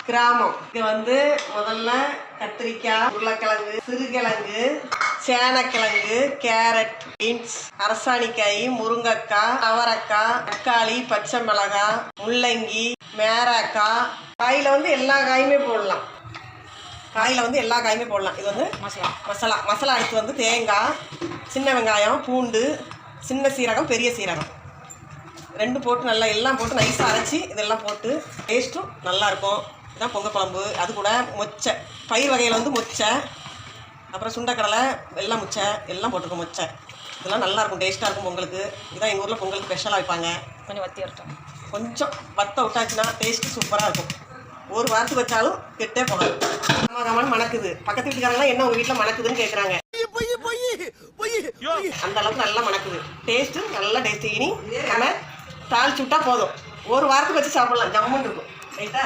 கிராமம். இது வந்து முதல்ல கத்திரிக்காய், உருளைக்கிழங்கு, சிறுகிழங்கு, சேனக்கிழங்கு, கேரட், பீன்ஸ், அரசாணிக்காய், முருங்கைக்காய், அவரைக்காய், தக்காளி, பச்சை மிளகாய், முள்ளங்கி, மேராக்காய். காயில் வந்து எல்லா காயுமே போடலாம். இது வந்து மசாலா அடுத்து வந்து தேங்காய், சின்ன வெங்காயம், பூண்டு, சின்ன சீரகம், பெரிய சீரகம் ரெண்டு போட்டு நல்லா எல்லாம் போட்டு நைஸாக அரைச்சி இதெல்லாம் போட்டு டேஸ்ட்டும் நல்லாயிருக்கும். இதுதான் பொங்கல் குழம்பு. அது கூட மொச்சை, பயிர் வகையில் வந்து மொச்சை, அப்புறம் சுண்டைக்கடலை, வெள்ளை மொச்சை எல்லாம் போட்டிருக்கோம். மொச்சை இதெல்லாம் நல்லாயிருக்கும், டேஸ்ட்டாக இருக்கும் பொங்கலுக்கு. இதான் எங்கள் ஊரில் பொங்கலுக்கு ஸ்பெஷலாக வைப்பாங்க. கொஞ்சம் வத்த விட்டாச்சுன்னா டேஸ்ட்டு சூப்பராக இருக்கும். ஒரு வாரத்துக்கு வச்சாலும் கெட்டே போகாது. கமகமான மணக்குது. பக்கத்து வீட்டுக்காரங்களாம் என்ன உங்கள் வீட்டில் மணக்குதுன்னு கேட்குறாங்க. அந்த அளவுக்கு நல்லா மணக்குது. டேஸ்ட்டு நல்ல டேஸ்ட்டு. இனி நம்ம தாளிச்சு விட்டா போதும். ஒரு வாரத்துக்கு வச்சு சாப்பிடலாம். ஜம்முன்னு இருக்கும். ரைட்டா?